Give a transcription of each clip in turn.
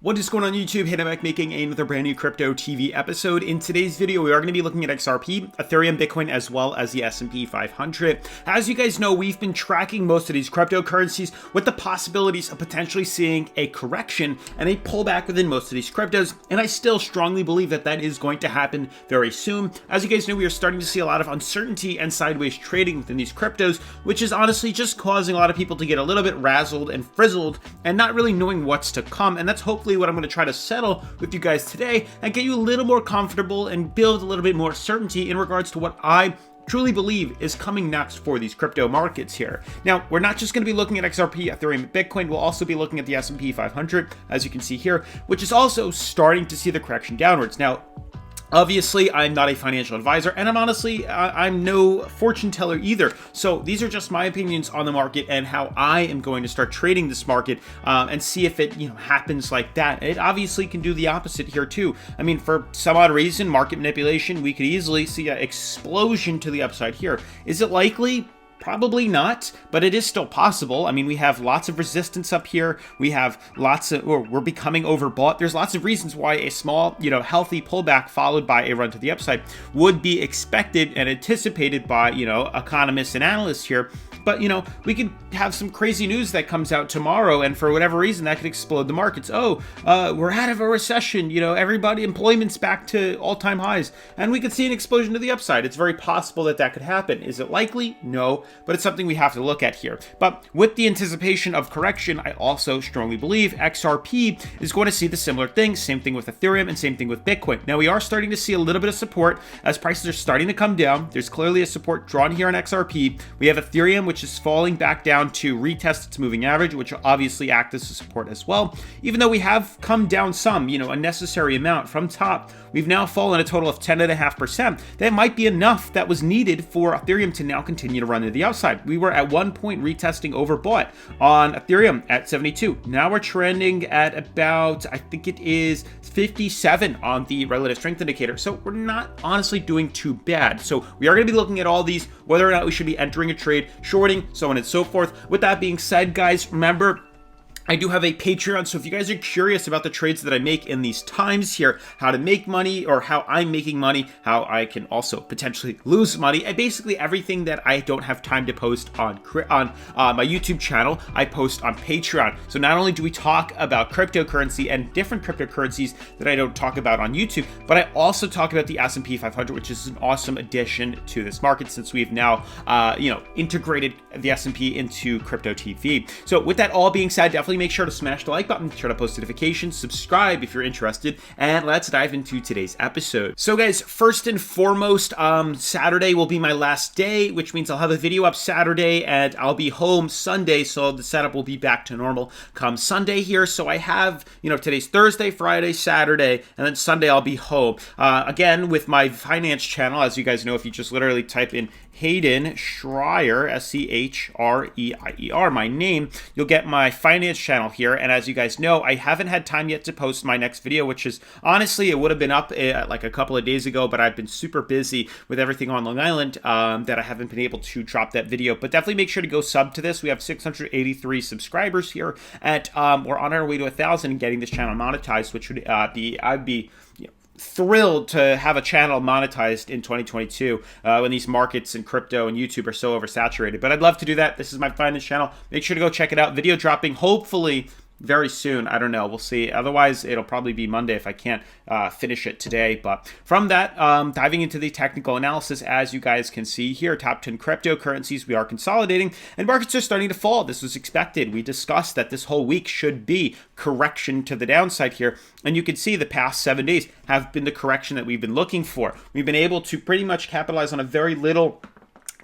What is going on YouTube? Hey, I'm back making another brand new Crypto TV episode. In today's video, we are going to be looking at XRP, Ethereum, Bitcoin, as well as the S&P 500. As you guys know, we've been tracking most of these cryptocurrencies with the possibilities of potentially seeing a correction and a pullback within most of these cryptos, and I still strongly believe that that is going to happen very soon. As you guys know, we are starting to see a lot of uncertainty and sideways trading within these cryptos, which is honestly just causing a lot of people to get a little bit razzled and frizzled and not really knowing what's to come, and that's hopefully what I'm going to try to settle with you guys today and get you a little more comfortable and build a little bit more certainty in regards to what I truly believe is coming next for these crypto markets here. Now, we're not just going to be looking at XRP, Ethereum, and Bitcoin. We'll also be looking at the S&P 500, as you can see here, which is also starting to see the correction downwards. Now, obviously, I'm not a financial advisor, and I'm no fortune teller either. So these are just my opinions on the market and how I am going to start trading this market and see if it happens like that. It obviously can do the opposite here too. I mean, for some odd reason, market manipulation, we could easily see an explosion to the upside here. Is it likely? Probably not, but it is still possible. I mean, we have lots of resistance up here. We have we're becoming overbought. There's lots of reasons why a small, healthy pullback followed by a run to the upside would be expected and anticipated by, economists and analysts here. But, we could have some crazy news that comes out tomorrow, and for whatever reason, that could explode the markets. We're out of a recession. Employment's back to all-time highs, and we could see an explosion to the upside. It's very possible that that could happen. Is it likely? No, but it's something we have to look at here. But with the anticipation of correction, I also strongly believe XRP is going to see the similar thing. Same thing with Ethereum and same thing with Bitcoin. Now, we are starting to see a little bit of support as prices are starting to come down. There's clearly a support drawn here on XRP. We have Ethereum, which is falling back down to retest its moving average, which will obviously act as a support as well. Even though we have come down some, a necessary amount from top, we've now fallen a total of 10.5%. That might be enough that was needed for Ethereum to now continue to run to the outside. We were at one point retesting overbought on Ethereum at 72. Now we're trending at about, I think it is 57 on the relative strength indicator. So we're not honestly doing too bad. So we are going to be looking at all these, whether or not we should be entering a trade, shorting, so on and so forth. With that being said, guys, remember, I do have a Patreon, so if you guys are curious about the trades that I make in these times here, how to make money or how I'm making money, how I can also potentially lose money, and basically everything that I don't have time to post on my YouTube channel, I post on Patreon. So not only do we talk about cryptocurrency and different cryptocurrencies that I don't talk about on YouTube, but I also talk about the S&P 500, which is an awesome addition to this market since we've now, integrated the S&P into Crypto TV. So with that all being said, definitely make sure to smash the like button, try to post notifications, subscribe if you're interested, and let's dive into today's episode. So guys, first and foremost, Saturday will be my last day, which means I'll have a video up Saturday and I'll be home Sunday, so the setup will be back to normal come Sunday here. So I have, today's Thursday, Friday, Saturday, and then Sunday I'll be home. Again, with my finance channel, as you guys know, if you just literally type in Hayden Schreier, Schreier, my name, you'll get my finance channel here. And as you guys know, I haven't had time yet to post my next video, which is honestly, it would have been up like a couple of days ago, but I've been super busy with everything on Long Island that I haven't been able to drop that video. But definitely make sure to go sub to this. We have 683 subscribers here, and we're on our way to 1,000 and getting this channel monetized, which would I'd be thrilled to have a channel monetized in 2022 when these markets and crypto and YouTube are so oversaturated. But I'd love to do that. This is my finance channel. Make sure to go check it out. Video dropping hopefully very soon. I don't know. We'll see. Otherwise, it'll probably be Monday if I can't finish it today. But from that, diving into the technical analysis, as you guys can see here, top 10 cryptocurrencies, we are consolidating and markets are starting to fall. This was expected. We discussed that this whole week should be correction to the downside here. And you can see the past 7 days have been the correction that we've been looking for. We've been able to pretty much capitalize on a very little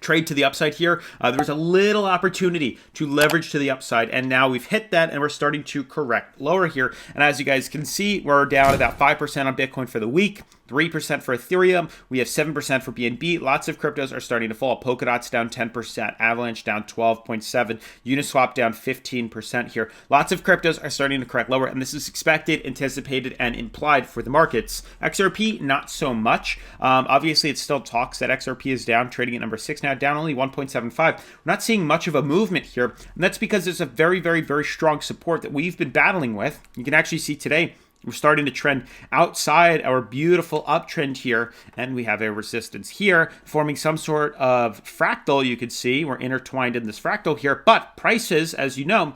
trade to the upside here. There was a little opportunity to leverage to the upside, and now we've hit that and we're starting to correct lower here. And as you guys can see, we're down about 5% on Bitcoin for the week, 3% for Ethereum. We have 7% for BNB. Lots of cryptos are starting to fall. Polkadot's down 10%, Avalanche down 12.7%, Uniswap down 15% here. Lots of cryptos are starting to correct lower, and this is expected, anticipated, and implied for the markets. XRP, not so much. Obviously, it still talks that XRP is down, trading at number 6 now, down only 1.75. We're not seeing much of a movement here, and that's because there's a very, very, very strong support that we've been battling with. You can actually see today, we're starting to trend outside our beautiful uptrend here, and we have a resistance here forming some sort of fractal. You could see we're intertwined in this fractal here, but prices, as you know,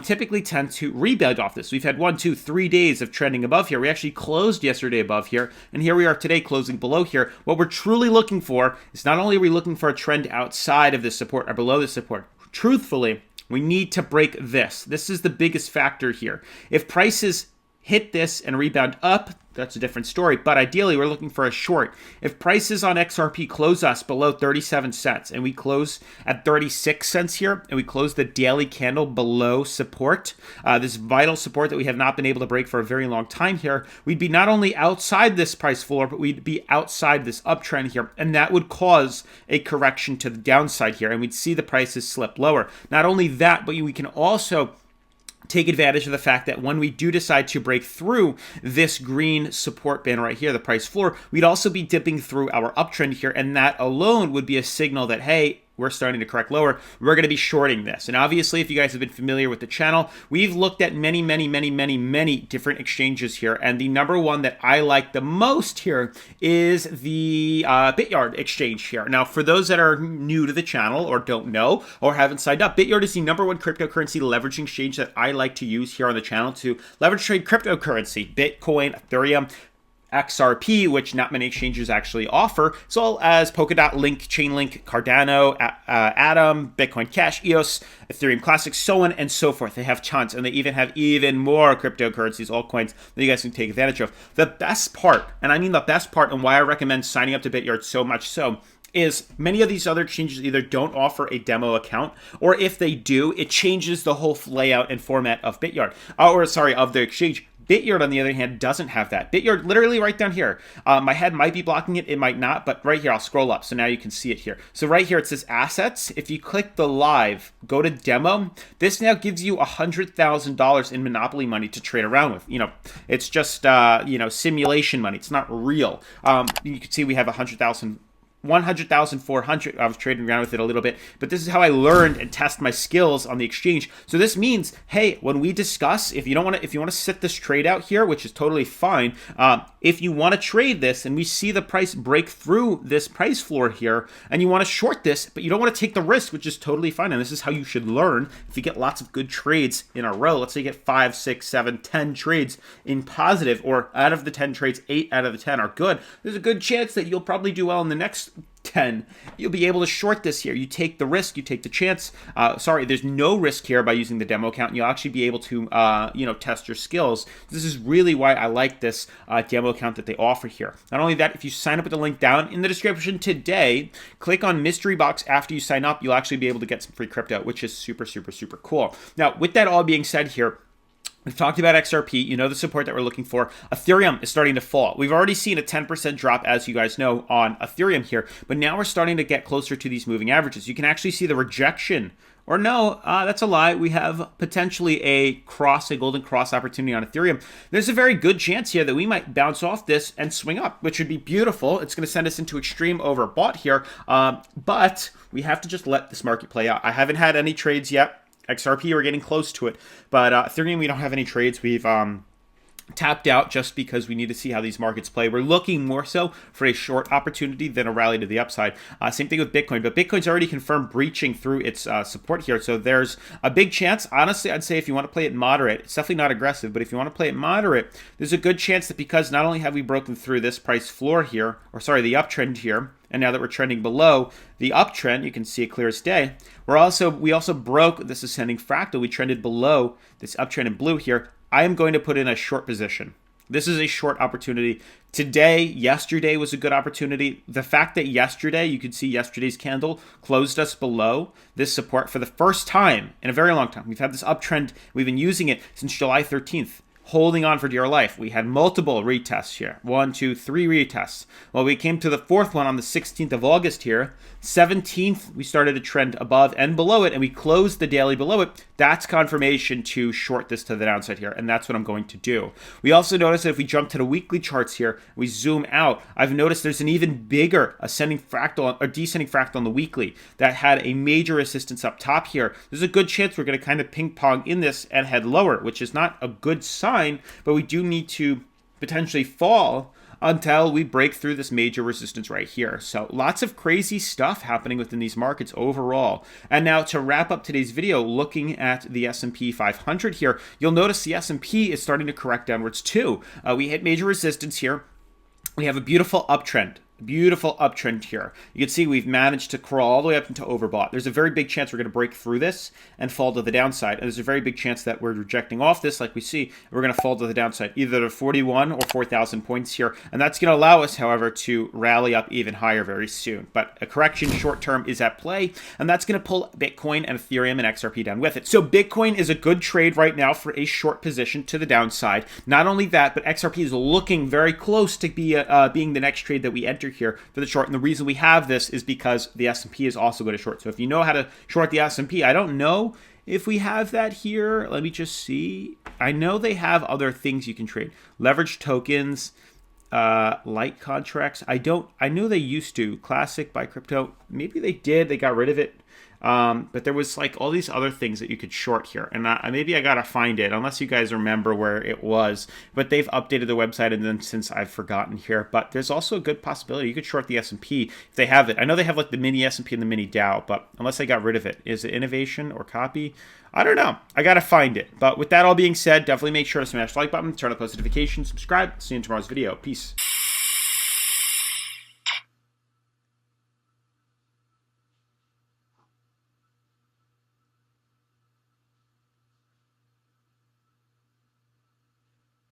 typically tend to rebound off this. We've had 1, 2, 3 days of trending above here. We actually closed yesterday above here, and here we are today closing below here. What we're truly looking for is not only are we looking for a trend outside of this support or below this support, truthfully, we need to break this. This is the biggest factor here. If prices hit this and rebound up, that's a different story, but ideally we're looking for a short. If prices on XRP close us below 37 cents and we close at 36 cents here and we close the daily candle below support, this vital support that we have not been able to break for a very long time here, we'd be not only outside this price floor, but we'd be outside this uptrend here, and that would cause a correction to the downside here, and we'd see the prices slip lower. Not only that, but we can also take advantage of the fact that when we do decide to break through this green support band right here, the price floor, we'd also be dipping through our uptrend here, and that alone would be a signal that, hey, we're starting to correct lower. We're going to be shorting this. And obviously, if you guys have been familiar with the channel, we've looked at many different exchanges here. And the number one that I like the most here is the Bityard exchange here. Now, for those that are new to the channel or don't know or haven't signed up, Bityard is the number one cryptocurrency leveraging exchange that I like to use here on the channel to leverage trade cryptocurrency, Bitcoin, Ethereum, XRP, which not many exchanges actually offer, as well as Polkadot, Link, Chainlink, Cardano, Atom, Bitcoin Cash, EOS, Ethereum Classic, so on and so forth. They have tons, and they even have even more cryptocurrencies, altcoins that you guys can take advantage of. The best part, and I mean the best part, and why I recommend signing up to Bityard so much so, is many of these other exchanges either don't offer a demo account, or if they do, it changes the whole layout and format of Bityard, of the exchange. Bityard, on the other hand, doesn't have that. Bityard, literally right down here. My head might be blocking it. It might not, but right here, I'll scroll up. So now you can see it here. So right here, it says assets. If you click the live, go to demo, this now gives you $100,000 in Monopoly money to trade around with. You know, it's just, simulation money. It's not real. You can see we have 100,400. I was trading around with it a little bit, but this is how I learned and test my skills on the exchange. So this means, hey, when we discuss, if you want to sit this trade out here, which is totally fine, if you want to trade this and we see the price break through this price floor here, and you want to short this, but you don't want to take the risk, which is totally fine. And this is how you should learn. If you get lots of good trades in a row, let's say you get 5, 6, 7, 10 trades in positive, or out of the 10 trades, 8 out of the 10 are good, there's a good chance that you'll probably do well in the next 10. You'll be able to short this here. You take the risk, you take the chance. There's no risk here by using the demo account. You'll actually be able to, test your skills. This is really why I like this demo account that they offer here. Not only that, if you sign up with the link down in the description today, click on mystery box after you sign up, you'll actually be able to get some free crypto, which is super, super, super cool. Now, with that all being said here, we've talked about XRP, you know the support that we're looking for. Ethereum is starting to fall. We've already seen a 10% drop, as you guys know, on Ethereum here, but now we're starting to get closer to these moving averages. You can actually see the rejection, or no, that's a lie. We have potentially a golden cross opportunity on Ethereum. There's a very good chance here that we might bounce off this and swing up, which would be beautiful. It's going to send us into extreme overbought here, but we have to just let this market play out. I haven't had any trades yet. XRP, we're getting close to it, but Ethereum, we don't have any trades. We've tapped out just because we need to see how these markets play. We're looking more so for a short opportunity than a rally to the upside. Same thing with Bitcoin, but Bitcoin's already confirmed breaching through its support here, so there's a big chance. Honestly, I'd say if you want to play it moderate, it's definitely not aggressive, but if you want to play it moderate, there's a good chance that because not only have we broken through this price floor here, the uptrend here, and now that we're trending below the uptrend, you can see it clear as day. We also broke this ascending fractal. We trended below this uptrend in blue here. I am going to put in a short position. This is a short opportunity. Yesterday was a good opportunity. The fact that yesterday, you could see yesterday's candle closed us below this support for the first time in a very long time. We've had this uptrend. We've been using it since July 13th. holding on for dear life. We had multiple retests here. 1, 2, 3 retests. Well, we came to the fourth one on the 16th of August here. 17th, we started a trend above and below it, and we closed the daily below it. That's confirmation to short this to the downside here, and that's what I'm going to do. We also notice that if we jump to the weekly charts here, we zoom out, I've noticed there's an even bigger ascending fractal or descending fractal on the weekly that had a major resistance up top here. There's a good chance we're going to kind of ping pong in this and head lower, which is not a good sign, but we do need to potentially fall until we break through this major resistance right here. So lots of crazy stuff happening within these markets overall. And now to wrap up today's video, looking at the S&P 500 here, you'll notice the S&P is starting to correct downwards too. We hit major resistance here. We have a beautiful uptrend. Beautiful uptrend here. You can see we've managed to crawl all the way up into overbought. There's a very big chance we're going to break through this and fall to the downside. And there's a very big chance that we're rejecting off this like we see. And we're going to fall to the downside, either to 41 or 4,000 points here. And that's going to allow us, however, to rally up even higher very soon. But a correction short term is at play. And that's going to pull Bitcoin and Ethereum and XRP down with it. So Bitcoin is a good trade right now for a short position to the downside. Not only that, but XRP is looking very close to being the next trade that we enter here for the short. And the reason we have this is because the S&P is also going to short. So if you know how to short the S&P, I don't know if we have that here. Let me just see. I know they have other things you can trade. Leveraged tokens, light contracts. I know they used to. Classic buy crypto. Maybe they did. They got rid of it. But there was like all these other things that you could short here, and maybe I gotta find it, unless you guys remember where it was. But they've updated the website, and then since I've forgotten here. But there's also a good possibility you could short the S&P if they have it. I know they have like the mini S&P and the mini Dow, but unless they got rid of it, is it innovation or copy? I don't know. I gotta find it. But with that all being said, definitely make sure to smash the like button, turn on post notifications, subscribe. See you in tomorrow's video. Peace.